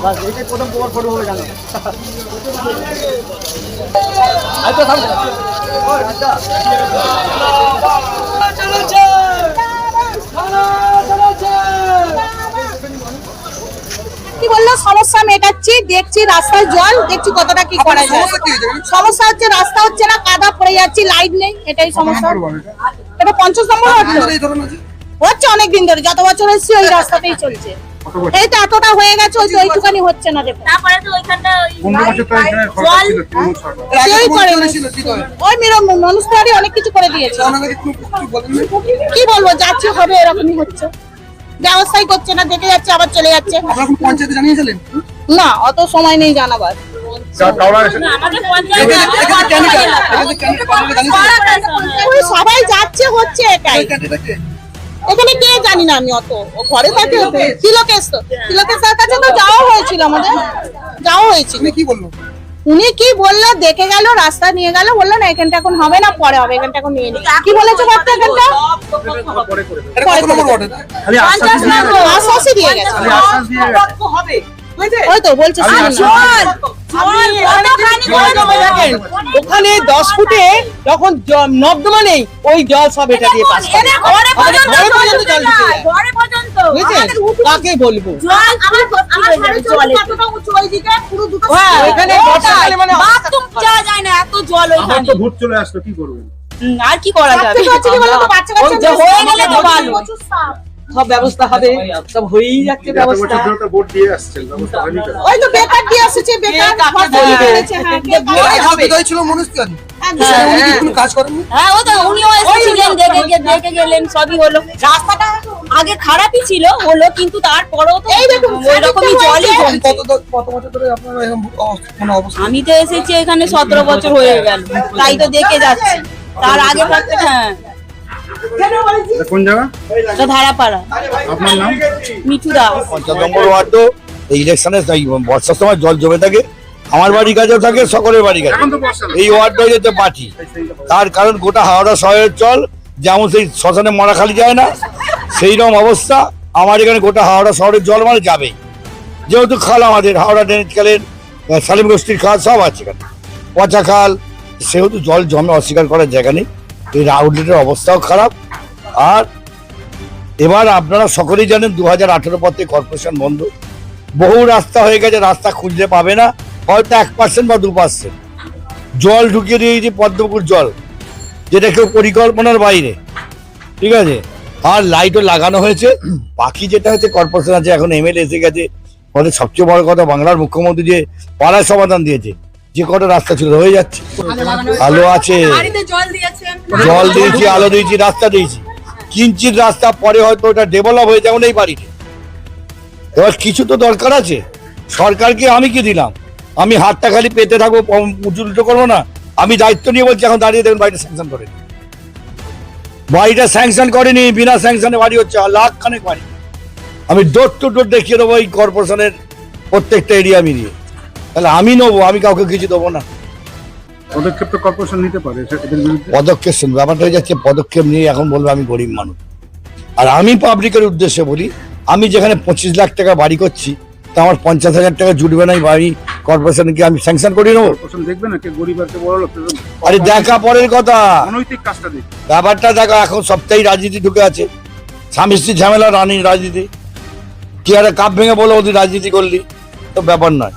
बस এইটাই প্রথম তোমার ফটো হবে জানো কি বললো সমস্যা মেটাচ্ছি দেখছি রাস্তায় জল দেখছি কতটা কি করা যায় সমস্যা হচ্ছে রাস্তা হচ্ছে না কাদা পড়ে যাচ্ছে লাইট নেই এটাই সমস্যা এটা 50 নম্বর হচ্ছে অনেকদিন ধরে যত বছর এসেছি ওই রাস্তাতেই চলছে এই তো এতটা হয়ে গেছে ওই তো ওইটুকানি হচ্ছে না দেখো তারপরে তো ওইখানটা 15 বছর তো এখানে সরকার ছিল তৃণমূল সরকার ওই মিরম মানুষটারই অনেক কিছু করে দিয়েছে কি বলবো যাচ্ছে হবে এরকমই হচ্ছে ব্যবস্থাই করছে না দেখে যাচ্ছে আবার চলে যাচ্ছে আপনারা কোন পঞ্চায়েতে জানিয়েছিলেন না অত সময় নেই জানাবার সবাই যাচ্ছে হচ্ছে এটাই এখানে কে জানি না আমি অত ঘরে থাকে তিলকেশ্বর কাছে তো যাওয়া হয়েছিল আমাদের যাওয়া হয়েছিল উনি কি বললো দেখে গেল রাস্তা নিয়ে গেল বললো না এখানটা এখন হবে না পরে হবে এখানটা এখন নিয়ে নিই কি বলেছে ভাবতে এখানটা আশ্বাসই দিয়ে গেছে ওই তো বলছে ওখানে 10 ফুটে যখন নর্দমা নেই ওই জল সব এটা দিয়ে পাস করে কাকে বলবো আর কি করা যাবে সব ব্যবস্থা হবে সব হয়েই যাচ্ছে ব্যবস্থা ওই তো বেকার দিয়ে আসছে বেকার ছিল মনস্কার কাজ করেন হ্যাঁ ও তো উনিও এসেছিলেন দেখে গেলেন সবই হলো রাস্তাটা আগে খারাপই ছিল হলো কিন্তু তারপরেও তো এই দেখুন ওই রকমই জলই কত বছর ধরে আপনারা এরকম অবস্থা আমি তো এসেছি এখানে 17 বছর হয়ে গেল তাই তো দেখে যাচ্ছি তার আগে থাকতে হ্যাঁ কোন জায়গা এটা ধারাপাড়া আপনার নাম মিঠু দাস 50 নম্বর ওয়ার্ড এই ইলেকশনে বর্ষার সময় জল জমে থাকে আমার বাড়ির কাছেও থাকে সকলের বাড়ির কাছে এই ওয়ার্ডটা যেতে পাঠি তার কারণ গোটা হাওড়া শহরের জল যেমন সেই শ্মশানে মরা খালি যায় না সেই রকম অবস্থা আমার এখানে গোটা হাওড়া শহরের জল মানে যাবেই যেহেতু খাল আমাদের হাওড়া ড্রেনেজ খালের সালিম গোষ্ঠীর খাল সব আছে এখানে পচা খাল সেহেতু জল জমে অস্বীকার করার জায়গা নেই এই আউটলেটের অবস্থাও খারাপ আর এবার আপনারা সকলেই জানেন 2018 পর থেকে কর্পোরেশন বন্ধ বহু রাস্তা হয়ে গেছে রাস্তা খুঁজতে পাবে না হয়তো 1% বা 2% জল ঢুকিয়ে দিয়েছি পদ্মপুকুর জল যেটা কেউ পরিকল্পনার বাইরে ঠিক আছে আর লাইটও লাগানো হয়েছে বাকি যেটা হচ্ছে কর্পোরেশন আছে এখন এমএলএ এসে গেছে আমাদের সবচেয়ে বড় কথা বাংলার মুখ্যমন্ত্রী যে পাড়ায় সমাধান দিয়েছে যে কটা রাস্তা ছিল হয়ে যাচ্ছে আলো আছে জল দিয়েছি আলো দিয়েছি রাস্তা দিয়েছি কিঞ্চিত রাস্তা পরে হয়তো ওটা ডেভেলপ হয়ে যাবে এই বাড়িতে এবার কিছু তো দরকার আছে সরকারকে আমি কি দিলাম আমি হাতটা খালি পেতে থাকবো উঁচু করবো না আমি দায়িত্ব নিয়ে বলছি এখন দাঁড়িয়ে দেখুন বাড়িটা স্যাংশন করেনি বাড়িটা স্যাংশন করেনি বিনা স্যাংশনে বাড়ি হচ্ছে লাখ খানেক বাড়ি আমি ডোর টু ডোর দেখিয়ে দেবো এই কর্পোরেশনের প্রত্যেকটা এরিয়া মিলিয়ে তাহলে আমি নেবো আমি কাউকে কিছু দেবো না পদক্ষেপ তো কর্পোরেশন নিতে পারে পদক্ষেপ শুনবে ব্যাপারটা হয়ে যাচ্ছে পদক্ষেপ নিয়ে এখন বলবো আমি গরিব মানুষ আর আমি পাবলিকের উদ্দেশ্যে বলি আমি যেখানে 25 লাখ টাকা বাড়ি করছি তা আমার 50,000 টাকা জুটবে না বাড়ি কর্পোরেশনকে আমি স্যাংশন করে নেবো দেখবে না কে গরিব আর কে বড় লোক আরে দেখা পরের কথা অনৈতিক কাজটা দেখ ব্যাপারটা দেখা এখন সপ্তাহে রাজনীতি ঢুকে আছে স্বামী স্ত্রীর ঝামেলা রাজনীতি কি আরে কাপ ভেঙে বলো ওদের রাজনীতি করলি তো ব্যাপার নয়